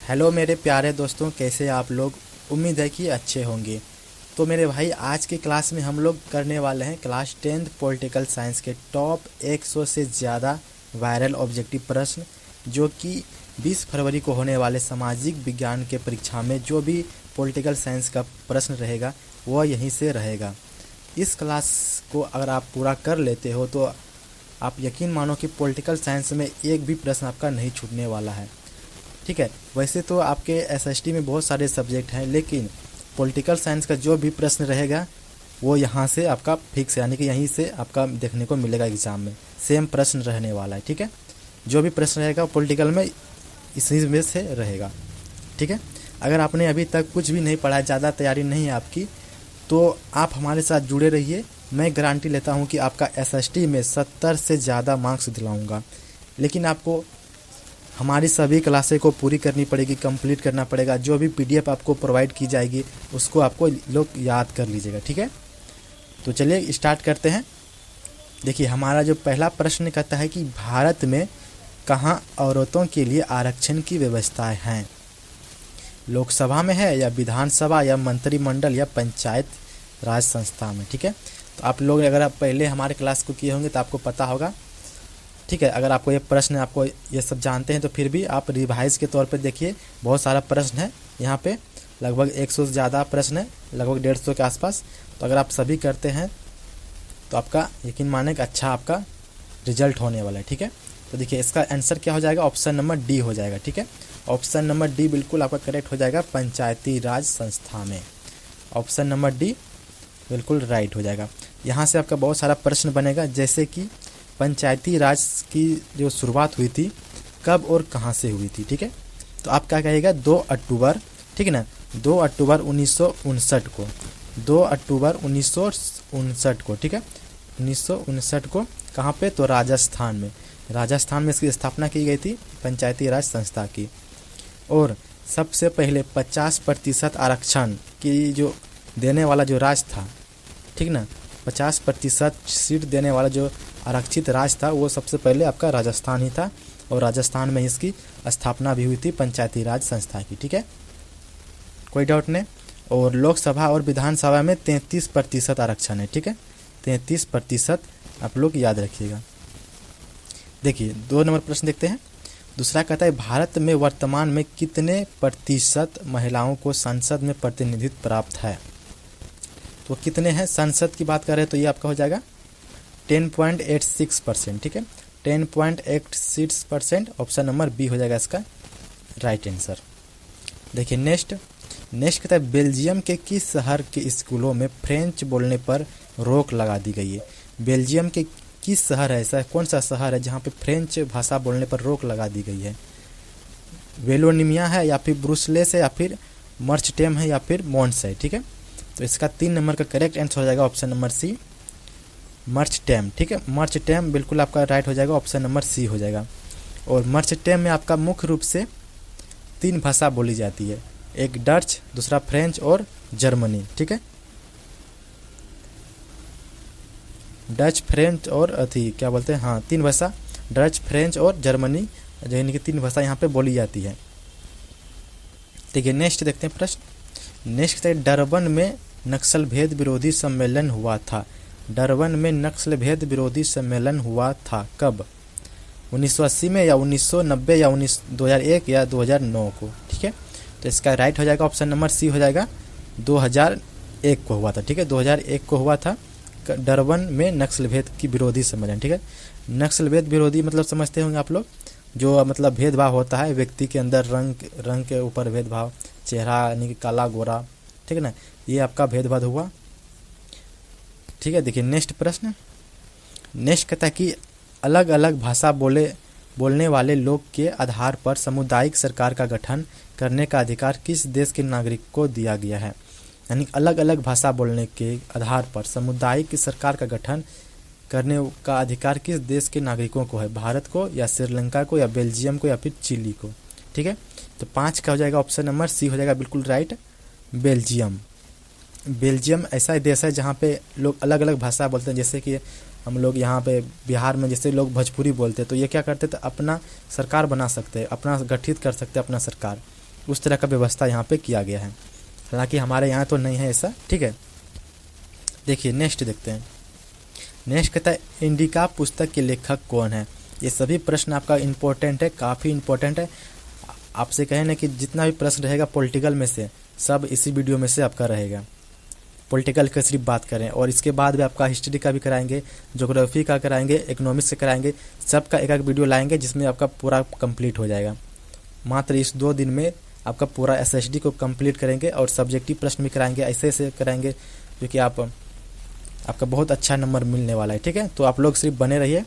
Hello मेरे प्यारे दोस्तों, कैसे आप लोग। उम्मीद है कि अच्छे होंगे। तो मेरे भाई, आज की क्लास में हम लोग करने वाले हैं क्लास 10th पॉलिटिकल साइंस के टॉप 100 से ज़्यादा वायरल ऑब्जेक्टिव प्रश्न, जो कि 20 फरवरी को होने वाले सामाजिक विज्ञान के परीक्षा में जो भी पॉलिटिकल साइंस का प्रश्न रहेगा वह यहीं से रहेगा। इस क्लास को अगर आप पूरा कर लेते हो तो आप यकीन मानो कि पॉलिटिकल साइंस में एक भी प्रश्न आपका नहीं छूटने वाला है। ठीक है, वैसे तो आपके एसएसटी में बहुत सारे सब्जेक्ट हैं, लेकिन पॉलिटिकल साइंस का जो भी प्रश्न रहेगा वो यहाँ से आपका फिक्स है, यानी कि यहीं से आपका देखने को मिलेगा एग्जाम में। सेम प्रश्न रहने वाला है। ठीक है, जो भी प्रश्न रहेगा पॉलिटिकल में इसी में से रहेगा। ठीक है, अगर आपने अभी तक कुछ भी नहीं पढ़ा है, ज़्यादा तैयारी नहीं है आपकी, तो आप हमारे साथ जुड़े रहिए। मैं गारंटी लेता हूँ कि आपका एसएसटी में 70 से ज़्यादा मार्क्स दिलाऊँगा। लेकिन आपको हमारी सभी क्लासें को पूरी करनी पड़ेगी, कंप्लीट करना पड़ेगा। जो भी पीडीएफ आपको प्रोवाइड की जाएगी उसको आपको लोग याद कर लीजिएगा। ठीक है, तो चलिए स्टार्ट करते हैं। देखिए, हमारा जो पहला प्रश्न कहता है कि भारत में कहाँ औरतों के लिए आरक्षण की व्यवस्थाएं हैं। लोकसभा में है, या विधानसभा, या मंत्रिमंडल, या पंचायत राज संस्था में। ठीक है, तो आप लोग अगर आप पहले हमारे क्लास को किए होंगे तो आपको पता होगा। ठीक है, अगर आपको ये प्रश्न, आपको ये सब जानते हैं तो फिर भी आप रिवाइज के तौर पे देखिए। बहुत सारा प्रश्न है यहाँ पे, लगभग 100 से ज़्यादा प्रश्न है, लगभग 150 के आसपास। तो अगर आप सभी करते हैं तो आपका यकीन माने कि अच्छा आपका रिजल्ट होने वाला है। ठीक है, तो देखिए इसका आंसर क्या हो जाएगा, ऑप्शन नंबर डी हो जाएगा। ठीक है, ऑप्शन नंबर डी बिल्कुल आपका करेक्ट हो जाएगा, पंचायती राज संस्था में। ऑप्शन नंबर डी बिल्कुल राइट हो जाएगा। यहाँ से आपका बहुत सारा प्रश्न बनेगा, जैसे कि पंचायती राज की जो शुरुआत हुई थी कब और कहाँ से हुई थी। ठीक है, तो आप क्या कहिएगा, 2 अक्टूबर। ठीक है ना, 2 अक्टूबर 1959 को, 2 अक्टूबर 1959 को। ठीक है, 1959 को कहाँ पे, तो राजस्थान में। राजस्थान में इसकी स्थापना की गई थी पंचायती राज संस्था की। और सबसे पहले 50% आरक्षण की जो देने वाला जो राज था, ठीक ना, 50% सीट देने वाला जो आरक्षित राज था वो सबसे पहले आपका राजस्थान ही था। और राजस्थान में इसकी स्थापना भी हुई थी पंचायती राज संस्था की। ठीक है, कोई डाउट नहीं। और लोकसभा और विधानसभा में 33% आरक्षण है। ठीक है, 33% आप लोग याद रखिएगा। देखिए 2 नंबर प्रश्न देखते हैं। दूसरा कहता है, भारत में वर्तमान में कितने प्रतिशत महिलाओं को संसद में प्रतिनिधित्व प्राप्त है। तो कितने हैं, संसद की बात कर रहे हैं तो ये आपका हो जाएगा 10.86%। ठीक है, 10.86%। ऑप्शन नंबर बी हो जाएगा इसका राइट आंसर। देखिए नेक्स्ट कहता है, बेल्जियम के किस शहर के स्कूलों में फ्रेंच बोलने पर रोक लगा दी गई है। बेल्जियम के किस शहर है, ऐसा कौन सा शहर है जहाँ पे फ्रेंच भाषा बोलने पर रोक लगा दी गई है। वेलोनिमिया है, या फिर ब्रुसलेस है, या फिर मर्चटेम है, या फिर मॉन्स है। ठीक है, तो इसका 3 नंबर का करेक्ट आंसर हो जाएगा ऑप्शन नंबर सी, मर्चटेम। ठीक है, मर्चटेम बिल्कुल आपका राइट हो जाएगा, ऑप्शन नंबर सी हो जाएगा। और मर्चटेम में आपका मुख्य रूप से 3 भाषा बोली जाती है, एक डच, दूसरा फ्रेंच और जर्मनी। ठीक है, डच, फ्रेंच और क्या बोलते हैं, हाँ 3 भाषा, डच, फ्रेंच और जर्मनी, यानी कि 3 भाषा यहाँ पे बोली जाती है। देखिए नेक्स्ट देखते हैं प्रश्न। नेक्स्ट है, डरबन में नक्सल भेद विरोधी सम्मेलन हुआ था। डरबन में नक्सल भेद विरोधी सम्मेलन हुआ था कब, 1980 में, या 1990, या 2001, या 2009 को। ठीक है, तो इसका राइट हो जाएगा ऑप्शन नंबर सी हो जाएगा, 2001 को हुआ था। ठीक है, 2001 को हुआ था डरबन में नक्सल भेद की विरोधी सम्मेलन। ठीक है, नक्सल भेद विरोधी मतलब समझते होंगे आप लोग, जो मतलब भेदभाव होता है व्यक्ति के अंदर, रंग के ऊपर भेदभाव, चेहरा यानी कि काला गोरा। ठीक है ना, ये आपका भेदभाव हुआ। ठीक है, देखिए नेक्स्ट प्रश्न। नेक्स्ट कहता है कि अलग अलग भाषा बोलने वाले लोग के आधार पर सामुदायिक सरकार का गठन करने का अधिकार किस देश के नागरिक को दिया गया है। यानी अलग अलग भाषा बोलने के आधार पर सामुदायिक सरकार का गठन करने का अधिकार किस देश के नागरिकों को है, भारत को, या श्रीलंका को, या बेल्जियम को, या फिर चिली को। ठीक है, तो 5 का हो जाएगा ऑप्शन नंबर सी हो जाएगा बिल्कुल राइट, बेल्जियम। बेल्जियम ऐसा देश है जहाँ पे लोग अलग अलग भाषा बोलते हैं। जैसे कि हम लोग यहाँ पे बिहार में जैसे लोग भोजपुरी बोलते हैं, तो ये क्या करते थे, अपना सरकार बना सकते हैं, अपना गठित कर सकते हैं अपना सरकार। उस तरह का व्यवस्था यहाँ पे किया गया है। हालांकि हमारे यहाँ तो नहीं है ऐसा, ठीक है। देखिए नेक्स्ट देखते हैं। नेक्स्ट कहता है इंडिका पुस्तक के लेखक कौन है। ये सभी प्रश्न आपका इम्पोर्टेंट है, काफ़ी इम्पोर्टेंट है। आपसे कहें ना कि जितना भी प्रश्न रहेगा पॉलिटिकल में से, सब इसी वीडियो में से आपका रहेगा। पॉलिटिकल का सिर्फ बात करें, और इसके बाद भी आपका हिस्ट्री का भी कराएंगे, ज्योग्राफी का कराएंगे, इकोनॉमिक्स से कराएंगे, सबका एक एक वीडियो लाएंगे जिसमें आपका पूरा कंप्लीट हो जाएगा। मात्र इस 2 दिन में आपका पूरा एसएसडी को कंप्लीट करेंगे, और सब्जेक्टिव प्रश्न भी कराएंगे, ऐसे कराएंगे जो कि आपका बहुत अच्छा नंबर मिलने वाला है, ठीक है। तो आप लोग सिर्फ बने रहिए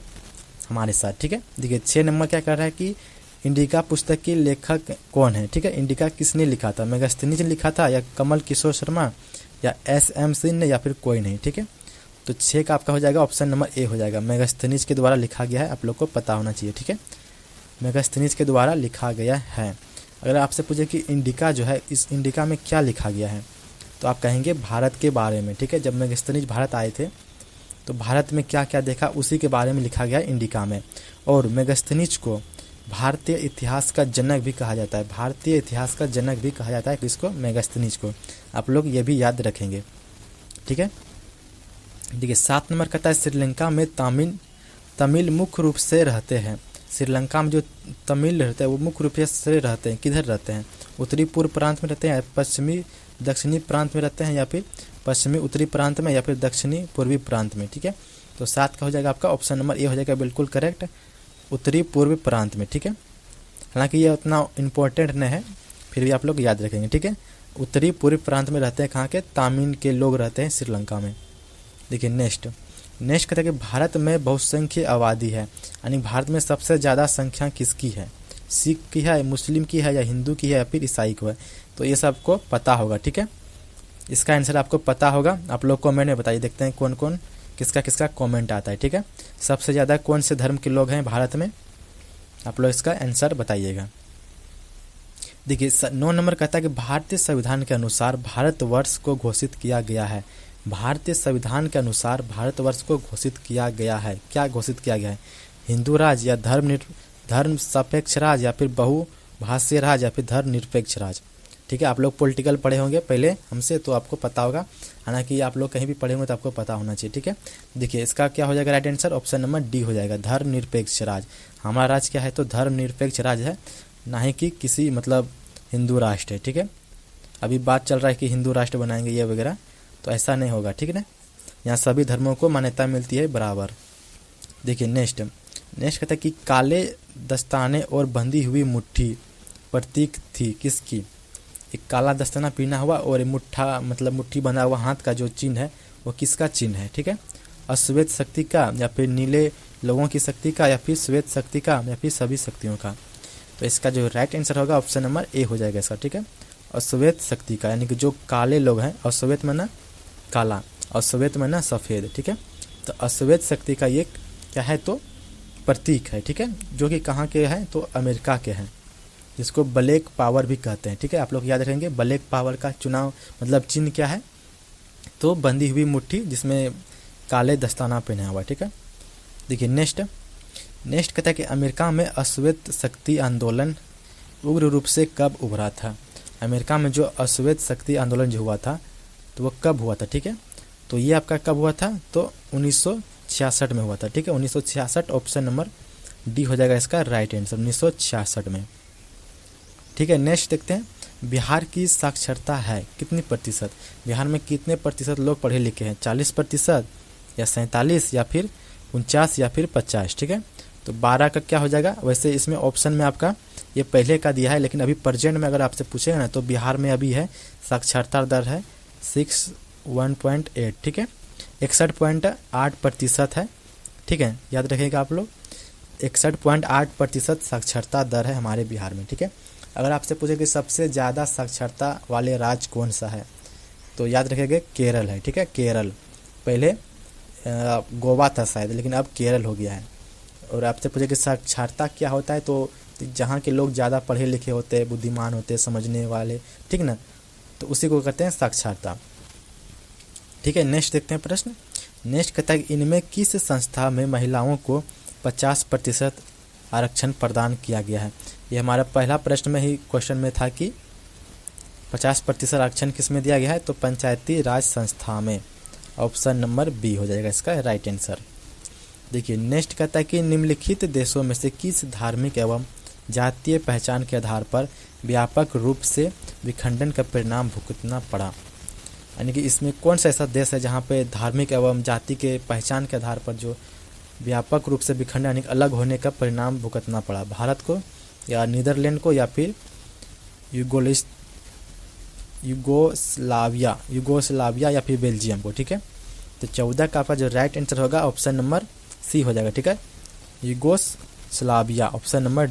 हमारे साथ, ठीक है। देखिए 6 नंबर क्या कर रहा है कि इंडिका पुस्तक के लेखक कौन है, ठीक है। इंडिका किसने लिखा था, मेगास्थनीज ने लिखा था, या कमल किशोर शर्मा, या एस.एम. सिंह ने, या फिर कोई नहीं, ठीक है। तो 6 का आपका हो जाएगा ऑप्शन नंबर ए हो जाएगा। मेगास्थनीज के द्वारा लिखा गया है, आप लोग को पता होना चाहिए, ठीक है। मेगास्थनीज के द्वारा लिखा गया है। अगर आपसे पूछे कि इंडिका जो है, इस इंडिका में क्या लिखा गया है, तो आप कहेंगे भारत के बारे में, ठीक है। जब मेगास्थनीज भारत आए थे तो भारत में क्या क्या देखा उसी के बारे में लिखा गया है इंडिका में। और मेगास्थनीज को भारतीय इतिहास का जनक भी कहा जाता है। भारतीय इतिहास का जनक भी कहा जाता है किसको, मेगास्थनीज को। आप लोग ये भी याद रखेंगे, ठीक है। देखिए 7 नंबर कहता है श्रीलंका में तमिल मुख्य रूप से रहते हैं। श्रीलंका में जो तमिल रहते हैं वो मुख्य रूप से रहते हैं, किधर रहते हैं, उत्तरी पूर्व प्रांत में रहते हैं, पश्चिमी दक्षिणी प्रांत में रहते हैं, या फिर पश्चिमी उत्तरी प्रांत में, या फिर दक्षिणी पूर्वी प्रांत में, ठीक है। तो 7 का हो जाएगा आपका ऑप्शन नंबर ए हो जाएगा बिल्कुल करेक्ट, उत्तरी पूर्वी प्रांत में, ठीक है। हालांकि ये उतना इम्पोर्टेंट नहीं है, फिर भी आप लोग याद रखेंगे, ठीक है। उत्तरी पूर्वी प्रांत में रहते हैं, कहाँ के, तमिल के लोग रहते हैं श्रीलंका में। देखिए नेक्स्ट कहते हैं कि भारत में बहुसंख्यक आबादी है, यानी भारत में सबसे ज़्यादा संख्या किसकी है, सिख की है, मुस्लिम की है, या हिंदू की है, या फिर ईसाई को है। तो ये सबको पता होगा, ठीक है। इसका आंसर आपको पता होगा, आप लोग कमेंट में बताइए, देखते हैं कौन कौन किसका किसका कमेंट आता है, ठीक है। सबसे ज़्यादा कौन से धर्म के लोग हैं भारत में, आप लोग इसका आंसर बताइएगा। देखिए 9 नंबर कहता है कि भारतीय संविधान के अनुसार भारतवर्ष को घोषित किया गया है। भारतीय संविधान के अनुसार भारतवर्ष को घोषित किया गया है, क्या घोषित किया गया है, हिंदू राज, या धर्म सापेक्ष राज, या फिर बहुभाषीय राज, या फिर धर्म निरपेक्ष राज, ठीक है। आप लोग पॉलिटिकल पढ़े होंगे पहले हमसे, तो आपको पता होगा। हालांकि आप लोग कहीं भी पढ़े होंगे तो आपको पता होना चाहिए, ठीक है। देखिए इसका क्या हो जाएगा right answer, option number D हो जाएगा, धर्म निरपेक्ष राज। हमारा राज क्या है, तो धर्म निरपेक्ष राज है, ना ही कि किसी मतलब हिंदू राष्ट्र है, ठीक है। अभी बात चल रहा है कि हिंदू राष्ट्र बनाएंगे ये वगैरह, तो ऐसा नहीं होगा, ठीक है ना। यहाँ सभी धर्मों को मान्यता मिलती है बराबर। देखिए नेक्स्ट कहता है कि काले दस्ताने और बंधी हुई मुट्ठी प्रतीक थी किसकी। एक काला दस्ताना पहना हुआ और एक मुट्ठा मतलब मुट्ठी बंधा हुआ हाथ का जो चिन्ह है वो किसका चिन्ह है, ठीक है। अश्वेत शक्ति का, या फिर नीले लोगों की शक्ति का, या फिर श्वेत शक्ति का, या फिर सभी शक्तियों का। तो इसका जो राइट आंसर होगा ऑप्शन नंबर ए हो जाएगा इसका, ठीक है। अश्वेत शक्ति का, यानी कि जो काले लोग हैं, अश्वेत में ना काला, अश्वेत में ना सफ़ेद, ठीक है। तो अश्वेत शक्ति का ये क्या है, तो प्रतीक है, ठीक है, जो कि कहाँ के हैं, तो अमेरिका के हैं, जिसको ब्लैक पावर भी कहते हैं, ठीक है। आप लोग याद रखेंगे ब्लैक पावर का चुनाव मतलब चिन्ह क्या है, तो बंधी हुई मुट्ठी जिसमें काले दस्ताना पहना हुआ, ठीक है। देखिए नेक्स्ट कहता है कि अमेरिका में अश्वेत शक्ति आंदोलन उग्र रूप से कब उभरा था। अमेरिका में जो अश्वेत शक्ति आंदोलन जो हुआ था तो वो कब हुआ था, ठीक है। तो ये आपका कब हुआ था, तो 1966 में हुआ था, ठीक है। 1966 ऑप्शन नंबर डी हो जाएगा इसका राइट आंसर, 1966 में, ठीक है। नेक्स्ट देखते हैं, बिहार की साक्षरता है कितनी प्रतिशत। बिहार में कितने प्रतिशत लोग पढ़े लिखे हैं, 40%, या 47, या फिर 49, या फिर 50, ठीक है। तो 12 का क्या हो जाएगा। वैसे इसमें ऑप्शन में आपका ये पहले का दिया है, लेकिन अभी प्रेजेंट में अगर आपसे पूछेगा ना, तो बिहार में अभी है साक्षरता दर है 61.8, ठीक है, 61.8% है, ठीक है। याद रखिएगा आप लोग, 61.8% साक्षरता दर है हमारे बिहार में, ठीक है। अगर आपसे पूछे कि सबसे ज़्यादा साक्षरता वाले राज्य कौन सा है, तो याद रखिएगा केरल है, ठीक है। केरल, पहले गोवा था शायद, लेकिन अब केरल हो गया है। और आपसे पूछे कि साक्षरता क्या होता है, तो जहाँ के लोग ज़्यादा पढ़े लिखे होते हैं, बुद्धिमान होते हैं, समझने वाले, ठीक ना, तो उसी को कहते हैं साक्षरता, ठीक है। नेक्स्ट देखते हैं प्रश्न। नेक्स्ट कहता है कि इनमें किस संस्था में महिलाओं को 50% आरक्षण प्रदान किया गया है। ये हमारा पहला प्रश्न में ही क्वेश्चन में था कि 50% आरक्षण किस में दिया गया है? तो पंचायती राज संस्था में। ऑप्शन नंबर बी हो जाएगा इसका राइट आंसर। देखिए नेक्स्ट कहता है कि निम्नलिखित देशों में से किस धार्मिक एवं जातीय पहचान के आधार पर व्यापक रूप से विखंडन का परिणाम भुगतना पड़ा। यानी कि इसमें कौन सा ऐसा देश है जहाँ पे धार्मिक एवं जाति के पहचान के आधार पर जो व्यापक रूप से विखंडन यानी अलग होने का परिणाम भुगतना पड़ा? भारत को या नीदरलैंड को या फिर यूगोस्लाविया या फिर बेल्जियम को। ठीक है, तो 14 का आपका जो राइट आंसर होगा ऑप्शन नंबर सी हो जाएगा। ठीक है, यूगोस्लाविया, ऑप्शन नंबर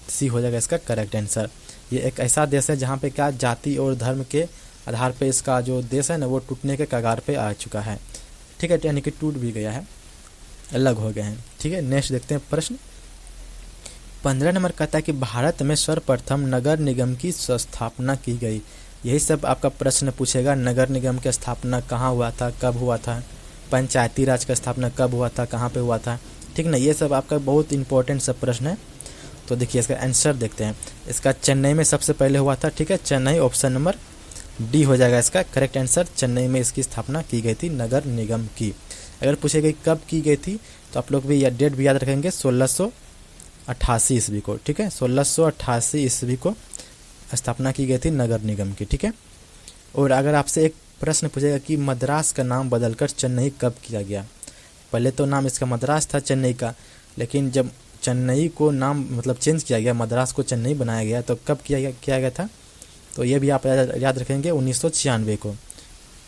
सी हो जाएगा इसका करेक्ट आंसर। ये एक ऐसा देश है जहाँ पे क्या जाति और धर्म के आधार पे इसका जो देश है ना वो टूटने के कगार पे आ चुका है। ठीक है, यानी कि टूट भी गया है, अलग हो गए हैं। ठीक है, नेक्स्ट देखते हैं प्रश्न 15 नंबर कहता है कि भारत में सर्वप्रथम नगर निगम की स्थापना की गई। यही सब आपका प्रश्न पूछेगा, नगर निगम की स्थापना कहाँ हुआ था, कब हुआ था, पंचायती राज का स्थापना कब हुआ था, कहाँ पे हुआ था। ठीक ना, ये सब आपका बहुत इंपॉर्टेंट सब प्रश्न है। तो देखिए इसका आंसर देखते हैं। इसका चेन्नई में सबसे पहले हुआ था। ठीक है, चेन्नई, ऑप्शन नंबर डी हो जाएगा इसका करेक्ट आंसर। चेन्नई में इसकी स्थापना की गई थी नगर निगम की। अगर पूछे गई कब की गई थी तो आप लोग भी डेट भी याद रखेंगे 1688 ईस्वी को। ठीक है, 1688 ईस्वी को स्थापना की गई थी नगर निगम की। ठीक है, और अगर आपसे एक प्रश्न पूछेगा कि मद्रास का नाम बदलकर चेन्नई कब किया गया? पहले तो नाम इसका मद्रास था चेन्नई का, लेकिन जब चेन्नई को नाम मतलब चेंज किया गया, मद्रास को चेन्नई बनाया गया, तो कब किया गया था? तो ये भी आप याद रखेंगे 1996 को,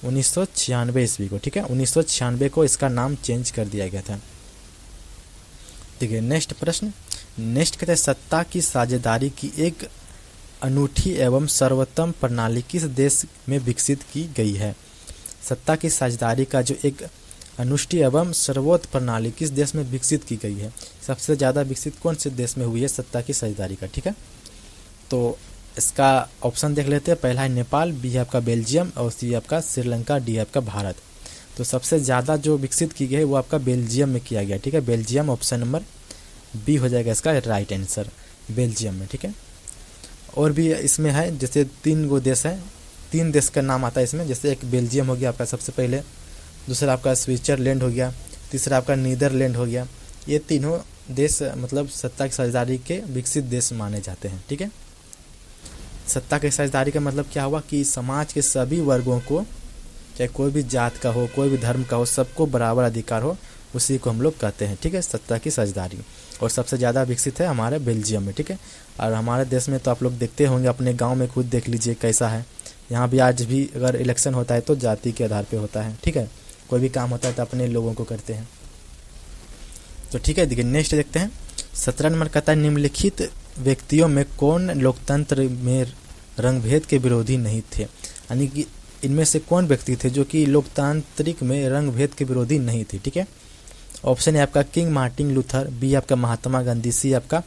1996 ईस्वी को। ठीक है, 1996 को इसका नाम चेंज कर दिया गया था। देखिए नेक्स्ट प्रश्न, नेक्स्ट कहते हैं सत्ता की साझेदारी की एक अनूठी एवं सर्वोत्तम प्रणाली किस देश में विकसित की गई है? सत्ता की साझेदारी का जो एक अनुष्ठी एवं सर्वोत्तम प्रणाली किस देश में विकसित की गई है? सबसे ज़्यादा विकसित कौन से देश में हुई है सत्ता की साझेदारी का? ठीक है, तो इसका ऑप्शन देख लेते हैं। पहला है नेपाल, बी है आपका बेल्जियम, और सी आपका श्रीलंका, डी है आपका भारत। तो सबसे ज़्यादा जो विकसित की गई है वो आपका बेल्जियम में किया गया। ठीक है, बेल्जियम, ऑप्शन नंबर बी हो जाएगा इसका राइट आंसर, बेल्जियम में। ठीक है, और भी इसमें है, जैसे 3 गो देश है, 3 देश का नाम आता है इसमें। जैसे एक बेल्जियम हो गया आपका सबसे पहले, दूसरा आपका स्विट्जरलैंड हो गया, तीसरा आपका नीदरलैंड हो गया। ये तीनों देश मतलब सत्ता की साझेदारी के विकसित देश माने जाते हैं। ठीक है, सत्ता की साझेदारी का मतलब क्या हुआ कि समाज के सभी वर्गों को, चाहे कोई भी जात का हो, कोई भी धर्म का हो, सबको बराबर अधिकार हो, उसी को हम लोग कहते हैं। ठीक है, सत्ता की साझेदारी। और सबसे ज़्यादा विकसित है हमारे बेल्जियम में। ठीक है, और हमारे देश में तो आप लोग देखते होंगे, अपने गांव में खुद देख लीजिए कैसा है। यहाँ भी आज भी अगर इलेक्शन होता है तो जाति के आधार पे होता है। ठीक है, कोई भी काम होता है तो अपने लोगों को करते हैं। तो ठीक है, देखिए नेक्स्ट देखते हैं 17 नंबर कहता है निम्नलिखित व्यक्तियों में कौन लोकतंत्र में रंगभेद के विरोधी नहीं थे? यानी कि इनमें से कौन व्यक्ति थे जो कि लोकतांत्रिक में रंगभेद के विरोधी नहीं थे? ठीक है, ऑप्शन है आपका किंग मार्टिन लूथर, बी आपका महात्मा गांधी, सी आपका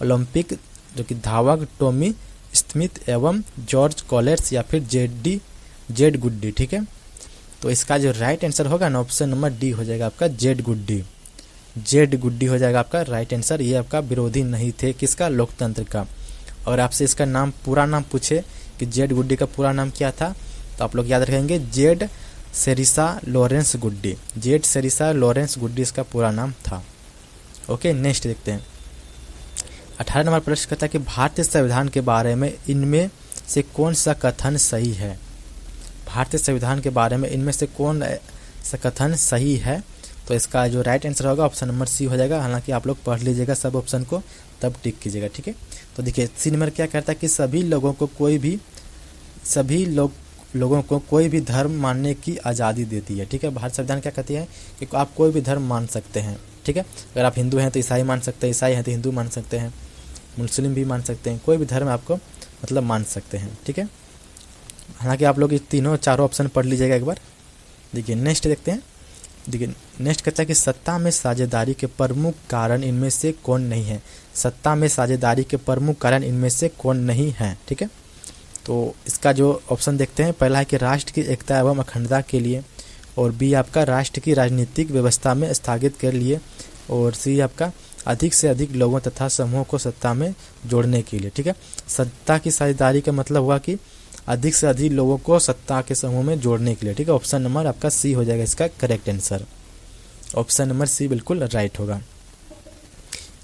ओलंपिक जो कि धावक टॉमी स्मिथ एवं जॉर्ज कॉलेट्स, या फिर जेड गुड्डी। ठीक है, तो इसका जो राइट आंसर होगा ना ऑप्शन नंबर डी हो जाएगा आपका जेड गुड्डी हो जाएगा आपका राइट आंसर। ये आपका विरोधी नहीं थे किसका? लोकतंत्र का। और आपसे इसका नाम पूरा नाम पूछे कि जेड गुड्डी का पूरा नाम क्या था, तो आप लोग याद रखेंगे जेड सेरिसा लॉरेंस गुड्डी। जेड सेरिसा लॉरेंस गुड्डी इसका पूरा नाम था। ओके, नेक्स्ट देखते हैं 18 नंबर प्रश्न कहता है कि भारतीय संविधान के बारे में इनमें से कौन सा कथन सही है? भारतीय संविधान के बारे में इनमें से कौन सा कथन सही है? तो इसका जो राइट आंसर होगा ऑप्शन नंबर सी हो जाएगा। हालांकि आप लोग पढ़ लीजिएगा सब ऑप्शन को, तब टिक कीजिएगा। ठीक है, तो देखिए सी नंबर क्या कहता है कि सभी लोगों को कोई भी धर्म मानने की आज़ादी देती है। ठीक है, भारत संविधान क्या कहती है कि आप कोई भी धर्म मान सकते हैं। ठीक है, अगर आप हिंदू हैं तो ईसाई मान सकते हैं, ईसाई हैं तो हिंदू मान सकते हैं, मुस्लिम भी मान सकते हैं, कोई भी धर्म आपको मतलब मान सकते हैं। ठीक है, हालांकि आप लोग ये चारों ऑप्शन पढ़ लीजिएगा एक बार। देखिए नेक्स्ट देखते हैं। देखिए नेक्स्ट कहता है कि सत्ता में साझेदारी के प्रमुख कारण इनमें से कौन नहीं है? सत्ता में साझेदारी के प्रमुख कारण इनमें से कौन नहीं है? ठीक है, तो इसका जो ऑप्शन देखते हैं, पहला है कि राष्ट्र की एकता एवं अखंडता के लिए, और बी आपका राष्ट्र की राजनीतिक व्यवस्था में स्थगित के लिए, और सी आपका अधिक से अधिक लोगों तथा समूहों को सत्ता में जोड़ने के लिए। ठीक है, सत्ता की साझेदारी का मतलब हुआ कि अधिक से अधिक लोगों को सत्ता के समूह में जोड़ने के लिए। ठीक है, ऑप्शन नंबर आपका सी हो जाएगा इसका correct answer. Option number C बिल्कुल राइट होगा।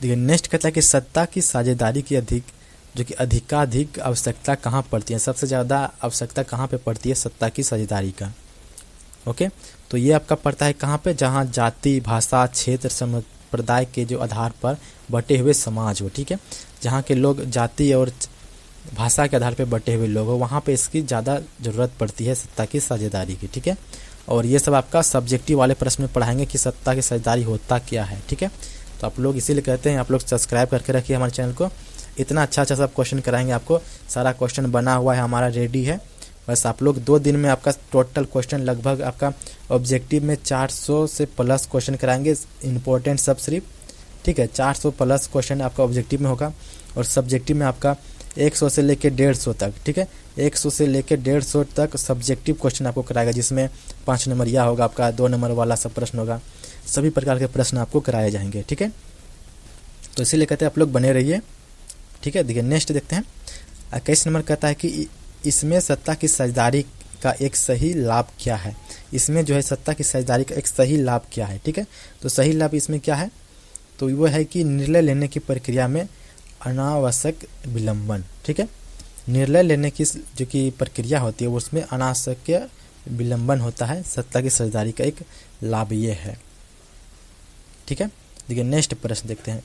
देखिए नेक्स्ट कहता है कि सत्ता की साझेदारी की अधिकाधिक आवश्यकता कहाँ पड़ती है, सबसे ज़्यादा आवश्यकता कहाँ पे पड़ती है सत्ता की साझेदारी का। ओके, तो ये आपका पड़ता है कहाँ पे, जहाँ जाति, भाषा, क्षेत्र, संप्रदाय के जो आधार पर बटे हुए समाज हो। ठीक है, जहाँ के लोग जाति और भाषा के आधार पर बटे हुए लोग हो, वहाँ पे इसकी ज़्यादा ज़रूरत पड़ती है सत्ता की साझेदारी की। ठीक है, और ये सब आपका सब्जेक्टिव वाले प्रश्न में पढ़ाएंगे कि सत्ता की साझेदारी होता क्या है। ठीक है, तो आप लोग इसीलिए कहते हैं आप लोग सब्सक्राइब करके रखिए हमारे चैनल को, इतना अच्छा सब क्वेश्चन कराएंगे आपको। सारा क्वेश्चन बना हुआ है हमारा, रेडी है। बस आप लोग 2 दिन में आपका टोटल क्वेश्चन लगभग आपका ऑब्जेक्टिव में 400 से प्लस क्वेश्चन कराएंगे, इंपॉर्टेंट सब सिर्फ। ठीक है, 400 प्लस क्वेश्चन आपका ऑब्जेक्टिव में होगा और सब्जेक्टिव में आपका 100 से लेकर 150 तक। ठीक है, 100 से लेकर 150 तक सब्जेक्टिव क्वेश्चन आपको कराएगा, जिसमें 5 नंबर यह होगा आपका, 2 नंबर वाला सब प्रश्न होगा, सभी प्रकार के प्रश्न आपको कराए जाएंगे। ठीक है, तो इसीलिए कहते हैं आप लोग बने रहिए। ठीक है, देखिए नेक्स्ट देखते हैं। 21 नंबर कहता है कि इसमें सत्ता की साझेदारी का एक सही लाभ क्या है। इसमें जो है सत्ता की साझेदारी का एक सही लाभ क्या है। ठीक है, तो सही लाभ इसमें क्या है, तो वो है कि निर्णय लेने की प्रक्रिया में अनावश्यक विलंबन। ठीक है, निर्णय लेने की जो कि प्रक्रिया होती है उसमें अनावश्यक विलंबन होता है, सत्ता की साझेदारी का एक लाभ ये है। ठीक है, देखिए नेक्स्ट प्रश्न देखते हैं।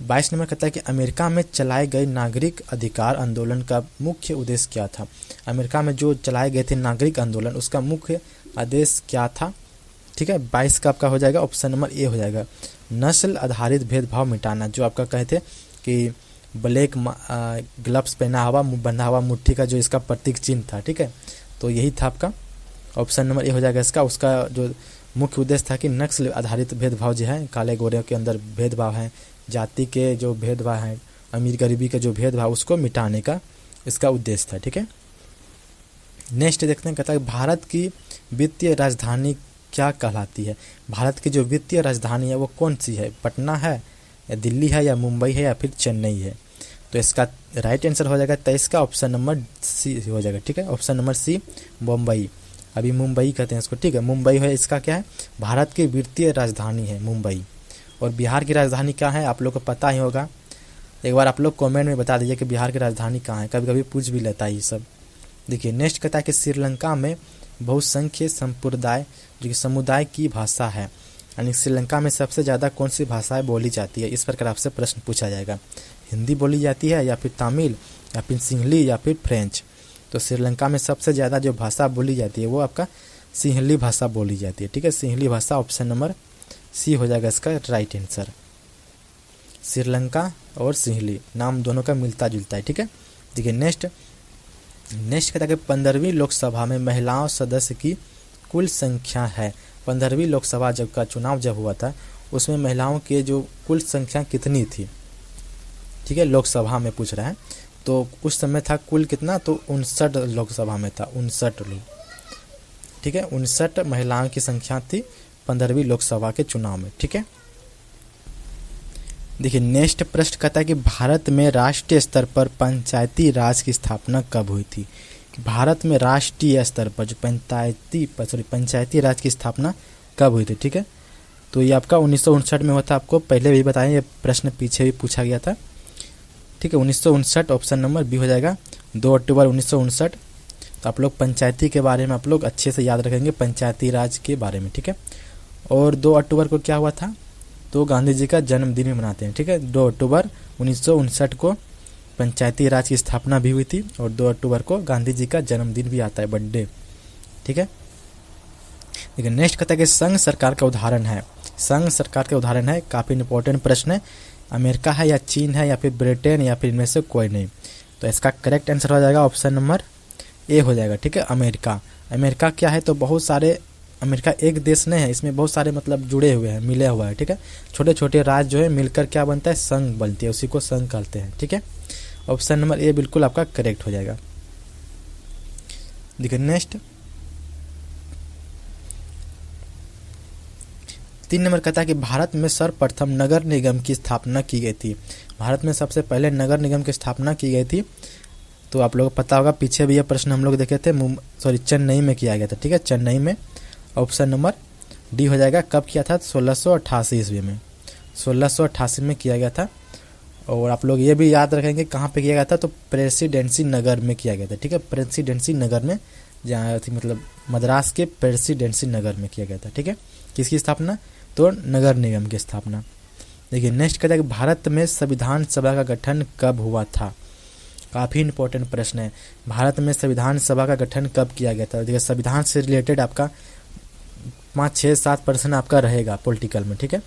22 नंबर कहता है कि अमेरिका में चलाए गए नागरिक अधिकार आंदोलन का मुख्य उद्देश्य क्या था। अमेरिका में जो चलाए गए थे नागरिक आंदोलन, उसका मुख्य उद्देश्य क्या था। ठीक है, 22 का आपका हो जाएगा ऑप्शन नंबर ए हो जाएगा, नस्ल आधारित भेदभाव मिटाना। जो आपका कहे थे कि ब्लैक ग्लव्स पहना हुआ, बंधा हुआ मुट्ठी का जो इसका प्रतीक चिन्ह था। ठीक है, तो यही था आपका, ऑप्शन नंबर ए हो जाएगा इसका। उसका जो मुख्य उद्देश्य था कि नस्ल आधारित भेदभाव जो है, काले गोरे के अंदर भेदभाव है, जाति के जो भेदभाव है, अमीर गरीबी के जो भेदभाव, उसको मिटाने का इसका उद्देश्य था। ठीक है, नेक्स्ट देखते हैं। कहता है भारत की वित्तीय राजधानी क्या कहलाती है। भारत की जो वित्तीय राजधानी है वो कौन सी है, पटना है या दिल्ली है या मुंबई है या फिर चेन्नई है। तो इसका राइट आंसर हो जाएगा 23 का ऑप्शन नंबर सी हो जाएगा। ठीक है, ऑप्शन नंबर सी मुंबई, अभी मुंबई कहते हैं इसको। ठीक है, मुंबई है इसका क्या है, भारत की वित्तीय राजधानी है मुंबई। और बिहार की राजधानी क्या है आप लोग को पता ही होगा, एक बार आप लोग कमेंट में बता दीजिए कि बिहार की राजधानी कहाँ है, कभी कभी पूछ भी लेता है ये सब। देखिए नेक्स्ट कहता है कि श्रीलंका में बहुसंख्य संप्रदाय जो कि समुदाय की भाषा है, यानी श्रीलंका में सबसे ज़्यादा कौन सी भाषाएं बोली जाती है, इस प्रकार आपसे प्रश्न पूछा जाएगा। हिंदी बोली जाती है या फिर तमिल या फिर सिंहली या फिर फ्रेंच। तो श्रीलंका में सबसे ज़्यादा जो भाषा बोली जाती है वो आपका सिंहली भाषा बोली जाती है। ठीक है, सिंहली भाषा, ऑप्शन नंबर सी हो जाएगा इसका राइट आंसर। श्रीलंका और सिंहली नाम दोनों का मिलता जुलता है। ठीक है, देखिए नेक्स्ट कहता है कि 15वीं लोकसभा में महिलाओं सदस्य की कुल संख्या है। 15वीं लोकसभा का चुनाव जब हुआ था उसमें महिलाओं के जो कुल संख्या कितनी थी। ठीक है, लोकसभा में पूछ रहा है, तो उस समय था कुल कितना, तो 59 लोकसभा में था 59 लोग। ठीक है, 59 महिलाओं की संख्या थी 15वीं लोकसभा के चुनाव में। ठीक है, देखिए नेक्स्ट प्रश्न कहता है कि भारत में राष्ट्रीय स्तर पर पंचायती राज की स्थापना कब हुई थी। भारत में राष्ट्रीय स्तर पर जो पंचायती राज की स्थापना कब हुई थी। ठीक है, तो ये आपका 1959 में हुआ था, आपको पहले भी बताया, ये प्रश्न पीछे भी पूछा गया था। ठीक है, 1959 ऑप्शन नंबर बी हो जाएगा, 2 अक्टूबर 1959। तो आप लोग पंचायती के बारे में आप लोग अच्छे से याद रखेंगे, पंचायती राज के बारे में। ठीक है, और 2 अक्टूबर को क्या हुआ था, तो गांधी जी का जन्मदिन भी मनाते हैं। ठीक है, 2 अक्टूबर 1959 को पंचायती राज की स्थापना भी हुई थी और 2 अक्टूबर को गांधी जी का जन्मदिन भी आता है, बर्थडे। ठीक है, देखिए नेक्स्ट कहता है कि संघ सरकार का उदाहरण है। संघ सरकार के उदाहरण है, काफ़ी इंपॉर्टेंट प्रश्न है। अमेरिका है या चीन है या फिर ब्रिटेन या फिर इनमें से कोई नहीं। तो इसका करेक्ट आंसर हो जाएगा ऑप्शन नंबर ए हो जाएगा। ठीक है, अमेरिका। अमेरिका क्या है, तो बहुत सारे, अमेरिका एक देश नहीं है, इसमें बहुत सारे मतलब जुड़े हुए हैं, मिले हुआ है। ठीक है, छोटे छोटे राज्य जो है मिलकर क्या बनता है, संघ बनती है, उसी को संघ कहते हैं। ठीक है, ऑप्शन नंबर ए बिल्कुल आपका करेक्ट हो जाएगा। देखिए नेक्स्ट 3 नंबर कहता है कि भारत में सर्वप्रथम नगर निगम की स्थापना की गई थी। भारत में सबसे पहले नगर निगम की स्थापना की गई थी तो आप लोगों को पता होगा पीछे भी ये प्रश्न हम लोग देखे थे, चेन्नई में किया गया था, ठीक है, चेन्नई में। ऑप्शन नंबर डी हो जाएगा। कब किया था? 1688 ईस्वी में, 1688 में किया गया था। और आप लोग ये भी याद रखेंगे कहाँ पे किया गया था, तो प्रेसिडेंसी नगर में किया गया था, ठीक है, प्रेसिडेंसी नगर में, जहाँ थी मतलब मद्रास के प्रेसिडेंसी नगर में किया गया था, ठीक है। किसकी स्थापना? तो नगर निगम की स्थापना। देखिए नेक्स्ट कहता है कि भारत में संविधान सभा का गठन कब हुआ था? काफ़ी इंपॉर्टेंट प्रश्न है। भारत में संविधान सभा का गठन कब किया गया था? देखिए संविधान से रिलेटेड आपका 5-6-7% आपका रहेगा पॉलिटिकल में, ठीक है,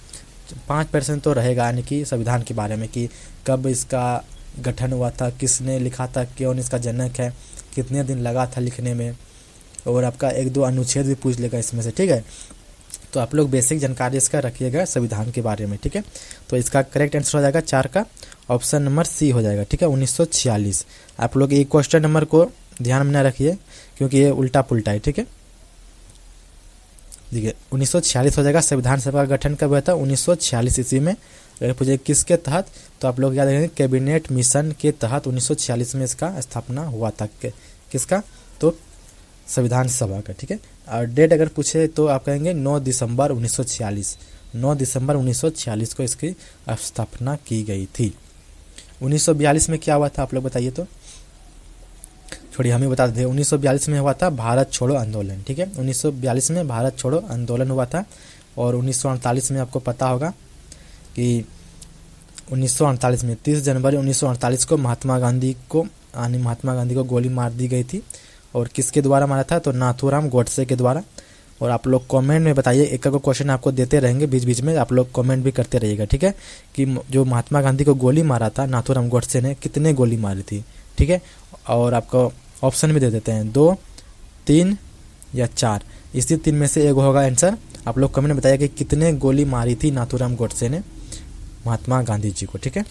5% तो रहेगा, यानी कि संविधान के बारे में कि कब इसका गठन हुआ था, किसने लिखा था, कौन इसका जनक है, कितने दिन लगा था लिखने में, और आपका 1-2 अनुच्छेद भी पूछ लेगा इसमें से, ठीक है। तो आप लोग बेसिक जानकारी इसका रखिएगा संविधान के बारे में, ठीक है। तो इसका करेक्ट आंसर हो जाएगा 4 का ऑप्शन नंबर सी हो जाएगा, ठीक है, 1946। आप लोग ये क्वेश्चन नंबर को ध्यान में न रखिए क्योंकि ये उल्टा पुल्टा है, ठीक है। देखिए 1946 हो जाएगा। संविधान सभा का गठन कब हुआ था? 1946 ईस्वी में। अगर पूछे किसके तहत, तो आप लोग याद रखेंगे कैबिनेट मिशन के तहत 1946 में इसका स्थापना हुआ था। किसका? तो संविधान सभा का, ठीक है। और डेट अगर पूछे तो आप कहेंगे 9 दिसंबर 1946, 9 दिसंबर 1946 को इसकी स्थापना की गई थी। 1942 में क्या हुआ था आप लोग बताइए तो, छोड़िए हम ही बता देते हैं। 1942 में हुआ था भारत छोड़ो आंदोलन, ठीक है, 1942 में भारत छोड़ो आंदोलन हुआ था। और 1948 में आपको पता होगा कि 1948 में 30 जनवरी 1948 को महात्मा गांधी को गोली मार दी गई थी। और किसके द्वारा मारा था? तो नाथूराम गोडसे के द्वारा। और आप लोग कमेंट में बताइए, एक एक क्वेश्चन आपको देते रहेंगे बीच बीच में, आप लोग कमेंट भी करते रहिएगा, ठीक है, कि जो महात्मा गांधी को गोली मारा था नाथूराम गोडसे ने, कितने गोली मारी थी, ठीक है। और आपको ऑप्शन भी दे देते हैं 2, 3 या 4, इसी 3 में से एक होगा आंसर। आप लोग कमेंट में बताइए कि कितने गोली मारी थी नाथूराम गोडसे ने महात्मा गांधी जी को, ठीक है।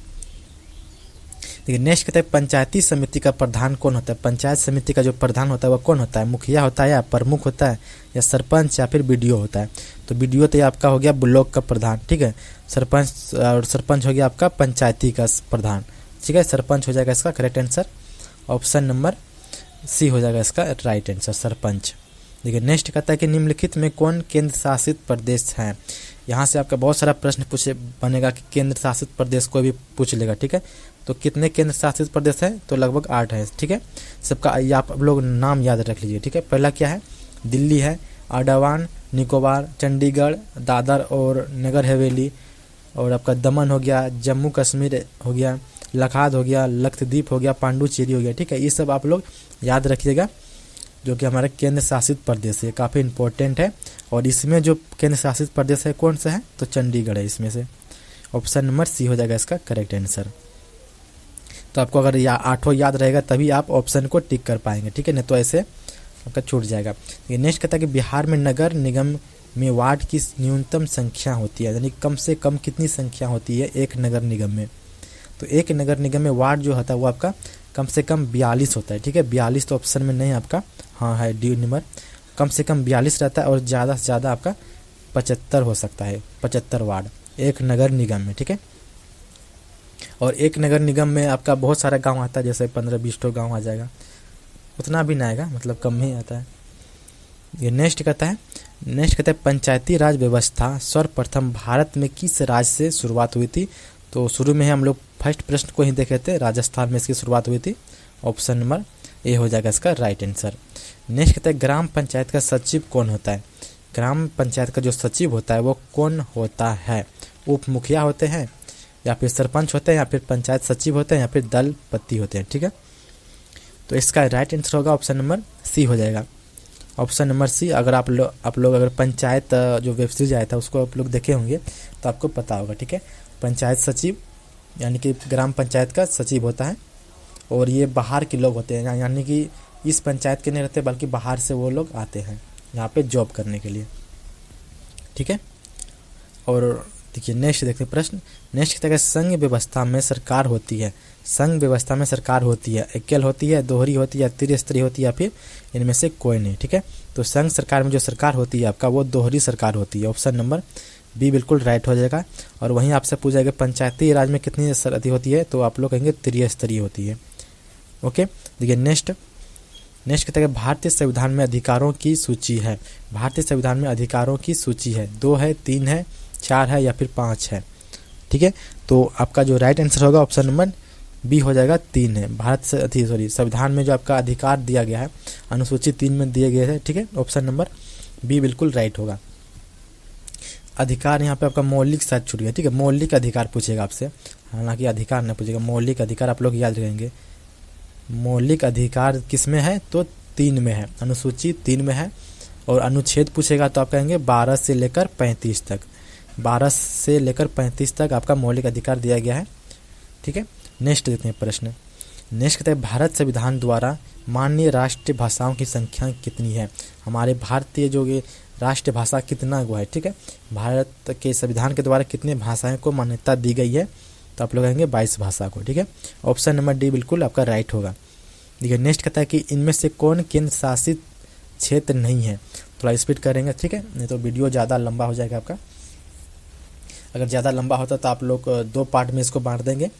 देखिए नेक्स्ट कहते हैं पंचायती समिति का प्रधान कौन होता है? पंचायत समिति का जो प्रधान होता है वह कौन होता है? मुखिया होता है या प्रमुख होता है या सरपंच या फिर बीडीओ होता है? तो बीडीओ तो आपका हो गया ब्लॉक का प्रधान, ठीक है। सरपंच हो गया आपका पंचायती का प्रधान, ठीक है, सरपंच हो जाएगा इसका correct answer. Option number C हो जाएगा इसका राइट आंसर, सरपंच। देखिए नेक्स्ट कहता है कि निम्नलिखित में कौन केंद्र शासित प्रदेश है? यहाँ से आपका बहुत सारा प्रश्न पूछे बनेगा कि केंद्र शासित प्रदेश कोई भी पूछ लेगा, ठीक है। तो कितने केंद्र शासित प्रदेश हैं? तो लगभग 8 है, ठीक है। सबका आप लोग नाम याद रख लीजिए, ठीक है। पहला क्या है? दिल्ली है, अंडमान निकोबार, चंडीगढ़, दादर और नगर हवेली, और आपका दमन हो गया, जम्मू कश्मीर हो गया, लक्षद्वीप हो गया, लक्षद्वीप हो गया, पांडुचेरी हो गया, ठीक है। ये सब आप लोग याद रखिएगा जो कि हमारे केंद्र शासित प्रदेश है, काफ़ी इंपॉर्टेंट है। और इसमें जो केंद्र शासित प्रदेश है कौन सा है? तो चंडीगढ़ है इसमें से। ऑप्शन नंबर सी हो जाएगा इसका करेक्ट आंसर। तो आपको अगर 8 याद रहेगा तभी आप ऑप्शन को टिक कर पाएंगे, ठीक है, नहीं तो ऐसे आपका छूट जाएगा। ये नेक्स्ट कहता है कि बिहार में नगर निगम में वार्ड की न्यूनतम संख्या होती है, यानी कम से कम कितनी संख्या होती है एक नगर निगम में? तो एक नगर निगम में वार्ड जो होता है वो आपका कम से कम 42 होता है, ठीक है। 42 तो ऑप्शन में नहीं है आपका, हाँ है डी नंबर, कम से कम 42 रहता है और ज़्यादा से ज़्यादा आपका 75 हो सकता है, 75 वार्ड एक नगर निगम में, ठीक है। और एक नगर निगम में आपका बहुत सारा गांव आता है, जैसे 15-20 तो गांव आ जाएगा, उतना भी ना आएगा, मतलब कम ही आता है। ये नेक्स्ट कहता है पंचायती राज व्यवस्था सर्वप्रथम भारत में किस राज्य से शुरुआत हुई थी? तो शुरू में हम लोग फर्स्ट प्रश्न को ही देखे थे, राजस्थान में इसकी शुरुआत हुई थी। ऑप्शन नंबर ए हो जाएगा इसका राइट आंसर। नेक्स्ट कहता है ग्राम पंचायत का सचिव कौन होता है? ग्राम पंचायत का जो सचिव होता है वो कौन होता है? उप मुखिया होते हैं या फिर सरपंच होते हैं या फिर पंचायत सचिव होते हैं या फिर दलपति होते हैं, ठीक है। तो इसका राइट आंसर होगा ऑप्शन नंबर सी हो जाएगा। Option number C. अगर आप लोग अगर पंचायत जो वेब सीरीज आया था उसको आप लोग देखे होंगे तो आपको पता होगा, ठीक है। पंचायत सचिव यानी कि ग्राम पंचायत का सचिव होता है और ये बाहर के लोग होते हैं, यानी कि इस पंचायत के नहीं रहते बल्कि बाहर से वो लोग आते हैं यहाँ पे जॉब करने के लिए, ठीक है। और देखिए नेक्स्ट देखते हैं प्रश्न। नेक्स्ट कहता है संघ व्यवस्था में सरकार होती है। संघ व्यवस्था में सरकार होती है, एकल होती है, दोहरी होती है, त्रिस्तरीय होती है या फिर इनमें से कोई नहीं, ठीक है। तो संघ सरकार में जो सरकार होती है आपका वो दोहरी सरकार होती है। ऑप्शन नंबर बी बिल्कुल राइट हो जाएगा। और वहीं आपसे पूछा जाएगा पंचायती राज में कितनी सरहदी होती है, तो आप लोग कहेंगे त्रिस्तरीय होती है। ओके, देखिए नेक्स्ट कहता है कि भारतीय संविधान में अधिकारों की सूची है। भारतीय संविधान में अधिकारों की सूची है, 2 है, 3 है, 4 है या फिर 5 है। ठीक है, तो आपका जो राइट आंसर होगा ऑप्शन नंबर बी हो जाएगा, 3 है। संविधान में जो आपका अधिकार दिया गया है अनुसूची 3 में दिए गए हैं। ठीक है, ऑप्शन नंबर बी बिल्कुल राइट होगा। अधिकार यहाँ पे आपका मौलिक शायद छूट गया। ठीक है, मौलिक अधिकार पूछेगा आपसे, हालांकि अधिकार नहीं पूछेगा, मौलिक अधिकार आप लोग याद रखेंगे। मौलिक अधिकार किस में है, तो 3 में है, अनुसूची 3 में है। और अनुच्छेद पूछेगा तो आप कहेंगे 12 से लेकर 35 तक, 12 से लेकर 35 तक आपका मौलिक अधिकार दिया गया है। ठीक है, नेक्स्ट देखते हैं प्रश्न। नेक्स्ट कहते हैं भारत संविधान द्वारा माननीय राष्ट्रीय भाषाओं की संख्या कितनी है। हमारे भारतीय जो ये राष्ट्रीय भाषा कितना वो है। ठीक है, भारत के संविधान के द्वारा कितने भाषाएं को मान्यता दी गई है, तो आप लोग कहेंगे 22 भाषा को। ठीक है, ऑप्शन नंबर डी बिल्कुल आपका राइट होगा। देखिए नेक्स्ट कहता है कि इनमें से कौन केंद्र शासित क्षेत्र नहीं है। थोड़ा स्पीड करेंगे, ठीक है, नहीं तो वीडियो ज़्यादा लंबा हो जाएगा आपका। अगर ज़्यादा लंबा होता तो आप लोग 2 पार्ट में इसको बांट देंगे,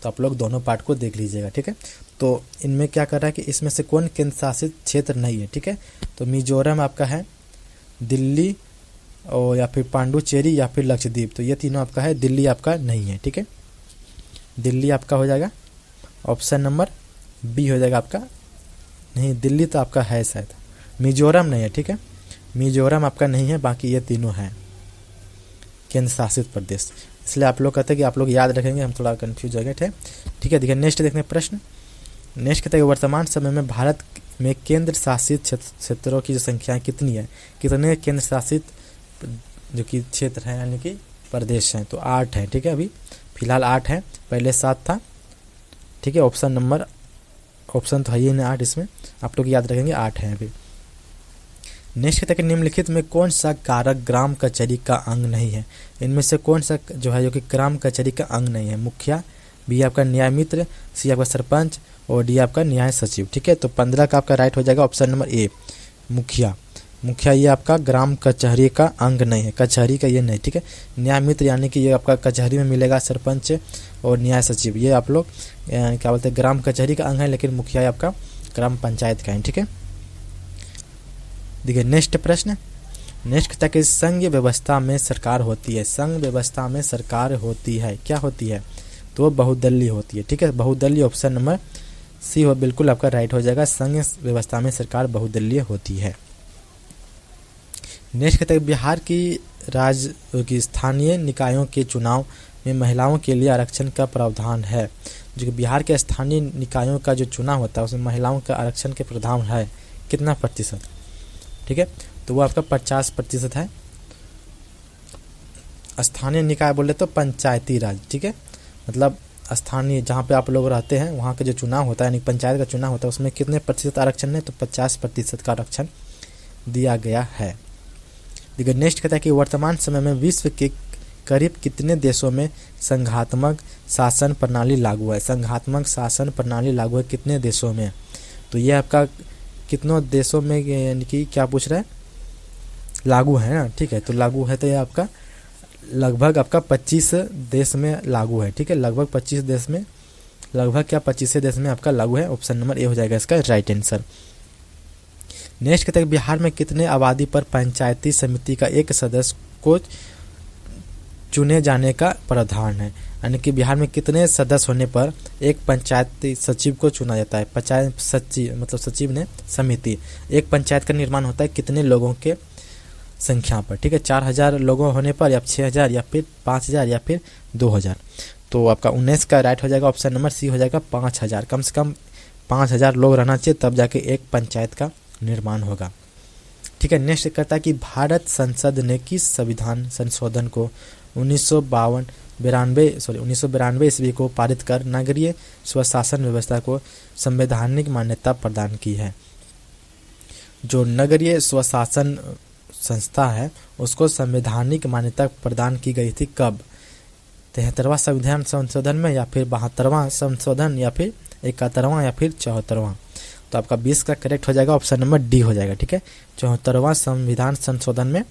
तो आप लोग दोनों पार्ट को देख लीजिएगा। ठीक है, तो इनमें क्या कर रहा है कि इसमें से कौन केंद्र शासित क्षेत्र नहीं है। ठीक है, तो मिजोरम आपका है, दिल्ली और या फिर पांडुचेरी या फिर लक्षद्वीप, तो ये तीनों आपका है, दिल्ली आपका नहीं है। ठीक है, दिल्ली आपका हो जाएगा ऑप्शन नंबर बी हो जाएगा आपका, नहीं दिल्ली तो आपका है शायद, मिजोरम नहीं है। ठीक है, मिजोरम आपका नहीं है, बाकी ये तीनों हैं केंद्र शासित प्रदेश, इसलिए आप लोग कहते हैं कि आप लोग याद रखेंगे, हम थोड़ा कंफ्यूज हो गए थे। ठीक है, देखिए नेक्स्ट देखते हैं प्रश्न। नेक्स्ट कहते हैं कि वर्तमान समय में भारत में केंद्र शासित क्षेत्रों की संख्या कितनी है। कितने केंद्र शासित जो कि क्षेत्र हैं यानी कि प्रदेश हैं, तो 8 है। ठीक है, अभी फिलहाल 8 है, पहले 7 था। ठीक है, ऑप्शन तो है ही नहीं 8, इसमें आप लोग याद रखेंगे 8 है अभी। नेक्स्ट कहता है कि निम्नलिखित में कौन सा कारक ग्राम कचहरी का अंग नहीं है। इनमें से कौन सा जो है जो कि ग्राम कचहरी का अंग नहीं है। मुखिया, बी आपका न्याय मित्र, सी आपका सरपंच और डी आपका न्याय सचिव। ठीक है, तो 15 का आपका राइट हो जाएगा ऑप्शन नंबर ए, मुखिया। मुखिया ये आपका ग्राम कचहरी का अंग नहीं है, कचहरी का ये नहीं। ठीक है, न्याय मित्र यानी कि ये आपका कचहरी में मिलेगा, सरपंच और न्याय सचिव ये आप लोग क्या बोलते हैं ग्राम कचहरी का अंग है, लेकिन मुखिया आपका ग्राम पंचायत का है। ठीक है, देखिए नेक्स्ट प्रश्न। नेक्स्ट तक संघ व्यवस्था में सरकार होती है। संघ व्यवस्था में सरकार होती है, क्या होती है, तो बहुदलीय होती है। ठीक है, बहुदलीय ऑप्शन नंबर सी हो बिल्कुल आपका राइट हो जाएगा, संघ व्यवस्था में सरकार बहुदलीय होती है। नेक्स्ट कहते हैं बिहार की राज्य की स्थानीय निकायों के चुनाव में महिलाओं के लिए आरक्षण का प्रावधान है। जो कि बिहार के स्थानीय निकायों का जो चुनाव होता है उसमें महिलाओं का आरक्षण के प्रावधान है, कितना प्रतिशत। ठीक है, तो वो आपका 50% है। स्थानीय निकाय बोले तो पंचायती राज। ठीक है, मतलब स्थानीय जहाँ पे आप लोग रहते हैं वहाँ का जो चुनाव होता है यानी पंचायत का चुनाव होता है उसमें कितने प्रतिशत आरक्षण है, तो 50% का आरक्षण दिया गया है। देखिए नेक्स्ट कहता है कि वर्तमान समय में विश्व के करीब कितने देशों में संघात्मक शासन प्रणाली लागू है। संघात्मक शासन प्रणाली लागू है कितने देशों में, तो ये आपका कितनों देशों में यानी कि क्या पूछ रहा है, लागू है ना। ठीक है, तो लागू है तो ये आपका लगभग आपका 25 देश में लागू है। ठीक है, लगभग 25 देश में, लगभग क्या 25 देश में आपका लागू है। ऑप्शन नंबर ए हो जाएगा इसका राइट आंसर। नेक्स्ट कहते हैं बिहार में कितने आबादी पर पंचायती समिति का एक सदस्य को चुने जाने का प्रावधान है। यानी कि बिहार में कितने सदस्य होने पर एक पंचायती सचिव को चुना जाता है। पंचायत सचिव मतलब सचिव ने समिति, एक पंचायत का निर्माण होता है कितने लोगों के संख्या पर। ठीक है, 4000 लोगों होने पर या 6000 या फिर 5000 या फिर 2000, तो आपका 19 का राइट हो जाएगा, ऑप्शन नंबर सी हो जाएगा 5000। कम से कम 5000 लोग रहना चाहिए तब जाके एक पंचायत का निर्माण होगा। ठीक है, नेक्स्ट कहता है कि भारत संसद ने किस संविधान संशोधन को 1992 ईस्वी को पारित कर नगरीय स्वशासन व्यवस्था को संवैधानिक मान्यता प्रदान की है। जो नगरीय स्वशासन संस्था है उसको संवैधानिक मान्यता प्रदान की गई थी कब, 73वां संविधान संशोधन में या फिर 72वां संशोधन या फिर 71वां या फिर 74वां, तो आपका 20 का करेक्ट हो जाएगा, ऑप्शन नंबर डी हो जाएगा। ठीक है, 74वां संविधान संशोधन में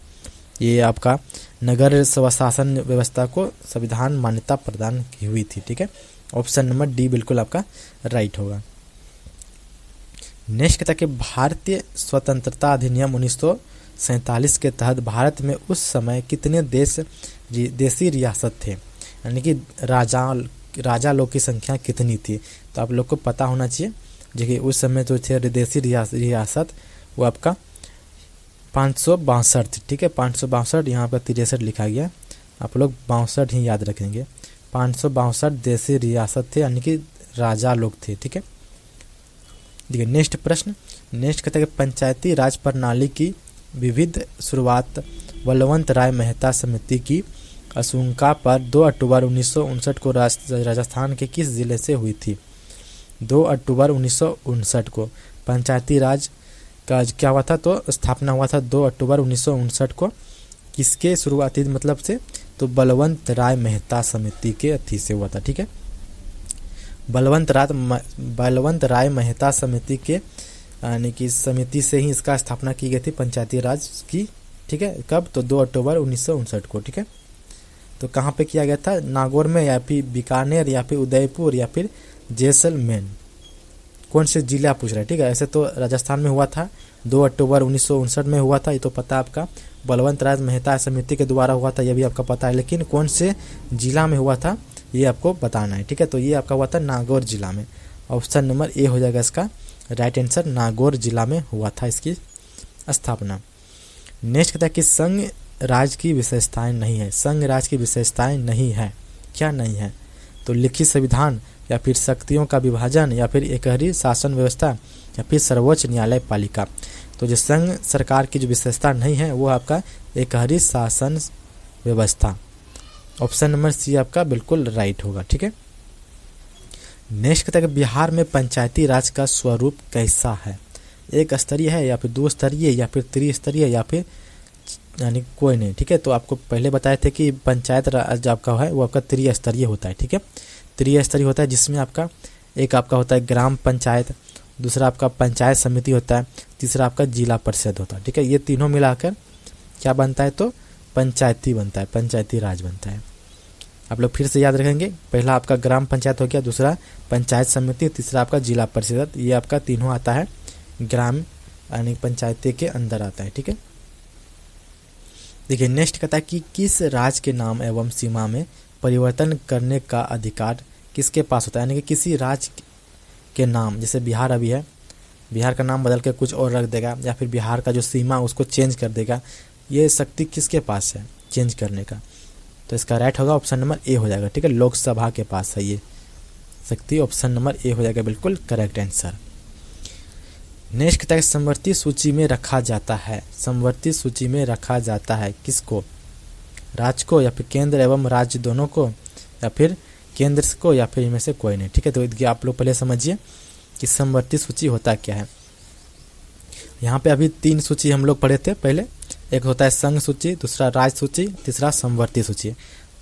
ये आपका नगर स्वशासन व्यवस्था को संविधान मान्यता प्रदान की हुई थी। ठीक है, ऑप्शन नंबर डी बिल्कुल आपका राइट होगा। नेक्स्ट कहता है कि भारतीय स्वतंत्रता अधिनियम 1947 के तहत भारत में उस समय कितने देसी रियासत थे, यानी कि राजा लोग की संख्या कितनी थी। तो आप लोग को पता होना चाहिए जो कि उस समय जो थे देसी रियासत वो आपका 562 थी। ठीक है, 562, यहाँ पर 63 लिखा गया, आप लोग 62 ही याद रखेंगे। 562 देसी रियासत थे, यानी कि राजा लोग थे। ठीक है, देखिए नेक्स्ट प्रश्न। नेक्स्ट कहता है कि पंचायती राज प्रणाली की विविध शुरुआत बलवंत राय मेहता समिति की आशंका पर 2 अक्टूबर 1959 को राजस्थान के किस जिले से हुई थी। 2 अक्टूबर 1959 को पंचायती राज का क्या हुआ था, तो स्थापना हुआ था 2 अक्टूबर 1959 को। किसके शुरुआती मतलब से, तो बलवंत राय मेहता समिति के अथी से हुआ था। ठीक है, बलवंत राय मेहता समिति के यानी कि समिति से ही इसका स्थापना की गई थी पंचायती राज की। ठीक है, कब, तो 2 अक्टूबर 1959 को। ठीक है, तो कहाँ पे किया गया था, नागौर में या फिर बीकानेर या फिर उदयपुर या फिर जैसलमेर, कौन से जिला पूछ रहा है। ठीक है, ऐसे तो राजस्थान में हुआ था, 2 अक्टूबर 1959 में हुआ था, ये तो पता आपका। बलवंत राय मेहता समिति के द्वारा हुआ था, ये भी आपका पता है, लेकिन कौन से जिला में हुआ था ये आपको बताना है। ठीक है, तो ये आपका हुआ था नागौर जिला में। ऑप्शन नंबर ए हो जाएगा इसका राइट आंसर, नागौर जिला में हुआ था इसकी स्थापना। नेक्स्ट कहता है कि संघ राज की विशेषताएं नहीं है। संघ राज की विशेषताएं नहीं है, क्या नहीं है, तो लिखित संविधान या फिर शक्तियों का विभाजन या फिर एकहरी शासन व्यवस्था या फिर सर्वोच्च न्यायालय पालिका। तो जो संघ सरकार की जो विशेषता नहीं है वो आपका एकहरी शासन व्यवस्था। ऑप्शन नंबर सी आपका बिल्कुल राइट होगा। ठीक है, नेक्स्ट कहता है कि बिहार में पंचायती राज का स्वरूप कैसा है। एक स्तरीय है या फिर 2 स्तरीय या फिर त्रिस्तरीय या फिर यानी कोई नहीं। ठीक है, तो आपको पहले बताए थे कि पंचायत राज आपका है वो आपका त्रिस्तरीय होता है। ठीक है, त्रिस्तरीय होता है जिसमें आपका एक आपका होता है ग्राम पंचायत, दूसरा आपका पंचायत समिति होता है, तीसरा आपका जिला परिषद होता है। ठीक है, ये तीनों मिलाकर क्या बनता है, तो पंचायती बनता है, पंचायती राज बनता है। आप लोग फिर से याद रखेंगे, पहला आपका ग्राम पंचायत हो गया, दूसरा पंचायत समिति, तीसरा आपका जिला परिषद, ये आपका तीनों आता है ग्राम यानी पंचायती के अंदर आता है। ठीक है, देखिए नेक्स्ट कहता है कि किस राज्य के नाम एवं सीमा में परिवर्तन करने का अधिकार किसके पास होता है, यानी कि किसी राज्य के नाम, जैसे बिहार अभी है, बिहार का नाम बदल के कुछ और रख देगा या फिर बिहार का जो सीमा उसको चेंज कर देगा, ये शक्ति किसके पास है चेंज करने का, तो इसका राइट होगा ऑप्शन नंबर ए हो जाएगा। ठीक है, लोकसभा के पास है ये शक्ति, ऑप्शन नंबर ए हो जाएगा बिल्कुल करेक्ट आंसर। नेक्स्ट कहता है समवर्ती सूची में रखा जाता है। समवर्ती सूची में रखा जाता है किसको, राज्य को या फिर केंद्र एवं राज्य दोनों को या फिर केंद्र को या फिर इनमें से कोई नहीं। ठीक है, तो आप लोग पहले समझिए कि समवर्ती सूची होता क्या है। यहाँ पे अभी 3 सूची हम लोग पढ़े थे पहले, एक होता है संघ सूची, दूसरा राज्य सूची, तीसरा समवर्ती सूची,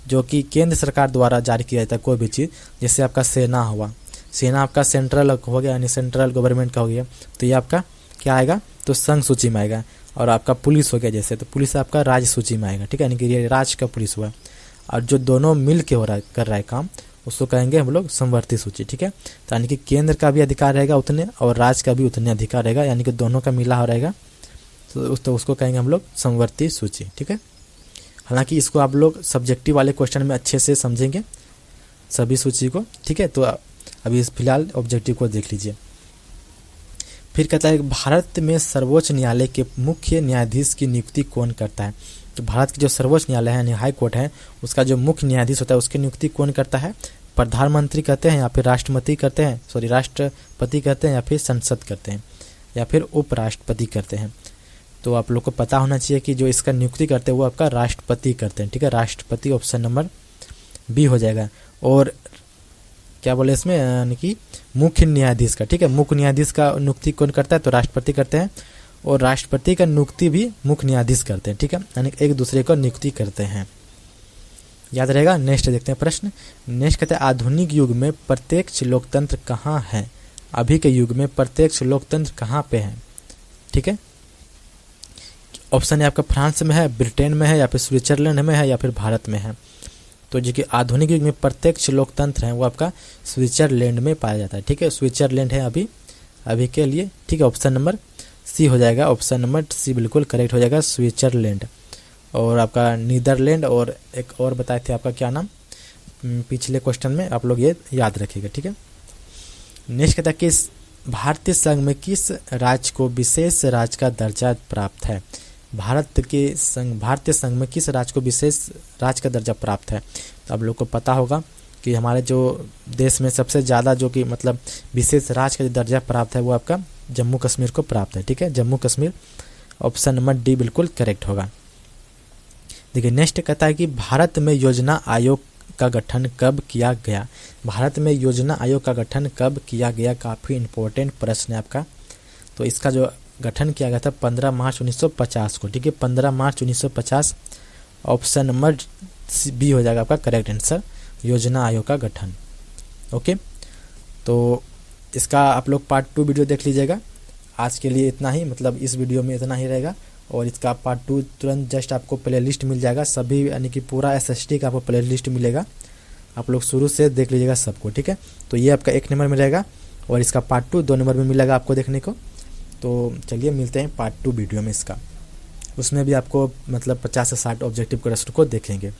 जो कि केंद्र सरकार द्वारा जारी किया जाता है कोई भी चीज़। जैसे आपका सेना हुआ, सेना आपका सेंट्रल हो गया यानी सेंट्रल गवर्नमेंट का हो गया, तो ये आपका क्या आएगा, तो संघ सूची में आएगा। और आपका पुलिस हो गया जैसे, तो पुलिस आपका राज्य सूची में आएगा। ठीक है, यानी कि ये राज्य का पुलिस हुआ, और जो दोनों मिल के कर रहा है काम उसको कहेंगे हम लोग समवर्ती सूची। ठीक है, तो यानी कि केंद्र का भी अधिकार रहेगा उतने और राज्य का भी उतने अधिकार रहेगा, यानी कि दोनों का मिला हो रहेगा, तो उसको कहेंगे हम लोग समवर्ती सूची। ठीक है, हालांकि इसको आप लोग सब्जेक्टिव वाले क्वेश्चन में अच्छे से समझेंगे सभी सूची को। ठीक है, तो अभी फिलहाल ऑब्जेक्टिव को देख लीजिए। फिर कहता है भारत में सर्वोच्च न्यायालय के मुख्य न्यायाधीश की नियुक्ति कौन करता है। तो भारत के जो सर्वोच्च न्यायालय है यानी हाई कोर्ट है, उसका जो मुख्य न्यायाधीश होता है उसकी नियुक्ति कौन करता है, प्रधानमंत्री कहते हैं या फिर राष्ट्रपति करते हैं या फिर संसद करते हैं या फिर उपराष्ट्रपति करते हैं। तो आप लोग को पता होना चाहिए कि जो इसका नियुक्ति करते हैं वो आपका राष्ट्रपति करते हैं। ठीक है, राष्ट्रपति ऑप्शन नंबर बी हो जाएगा। और क्या बोले इसमें, यानी कि मुख्य न्यायाधीश का, ठीक है, मुख्य न्यायाधीश का नियुक्ति कौन करता है, तो राष्ट्रपति करते हैं, और राष्ट्रपति का नियुक्ति भी मुख्य न्यायाधीश करते हैं। ठीक है, यानी एक दूसरे को नियुक्ति करते हैं, याद रहेगा। नेक्स्ट देखते हैं प्रश्न। नेक्स्ट कहते हैं आधुनिक युग में प्रत्यक्ष लोकतंत्र कहाँ है। अभी के युग में प्रत्यक्ष लोकतंत्र कहाँ पे है। ठीक है, ऑप्शन है आपका फ्रांस में है, ब्रिटेन में है, या फिर स्विट्जरलैंड में है, या फिर भारत में है। तो जो कि आधुनिक युग में प्रत्यक्ष लोकतंत्र है वो आपका स्विट्जरलैंड में पाया जाता है। ठीक है, स्विट्जरलैंड है अभी अभी के लिए, ठीक है। ऑप्शन नंबर सी हो जाएगा, ऑप्शन नंबर सी बिल्कुल करेक्ट हो जाएगा, स्विट्जरलैंड। और आपका नीदरलैंड, और एक और बताए थे आपका क्या नाम पिछले क्वेश्चन में, आप लोग ये याद रखिएगा, ठीक है। नेक्स्ट कहता है कि भारतीय संघ में किस राज्य को विशेष राज्य का दर्जा प्राप्त है। भारतीय संघ में किस राज्य को विशेष राज्य का दर्जा प्राप्त है। तो आप लोग को पता होगा कि हमारे जो देश में सबसे ज़्यादा जो कि मतलब विशेष राज्य का जो दर्जा प्राप्त है वो आपका जम्मू कश्मीर को प्राप्त है, ठीक है, Jammu Kashmir. Option number D बिल्कुल करेक्ट होगा। देखिए नेक्स्ट कहता है कि भारत में योजना आयोग का गठन कब किया गया। भारत में योजना आयोग का गठन कब किया गया, काफ़ी इंपॉर्टेंट प्रश्न है आपका। तो इसका जो गठन किया गया था 15 मार्च 1950 को, ठीक है, 15 मार्च 1950। ऑप्शन नंबर बी हो जाएगा आपका करेक्ट आंसर, योजना आयोग का गठन। ओके, तो इसका आप लोग पार्ट 2 वीडियो देख लीजिएगा। आज के लिए इतना ही, मतलब इस वीडियो में इतना ही रहेगा। और इसका पार्ट 2 तुरंत जस्ट आपको प्ले लिस्ट मिल जाएगा, सभी यानी कि पूरा SST का आपको प्ले लिस्ट मिलेगा। आप लोग शुरू से देख लीजिएगा सबको, ठीक है। तो ये आपका 1 नंबर में रहेगा और इसका पार्ट 2 2 नंबर में मिलेगा आपको देखने को। तो चलिए मिलते हैं पार्ट 2 वीडियो में इसका, उसमें भी आपको मतलब 50 से 60 ऑब्जेक्टिव क्वेश्चन को देखेंगे।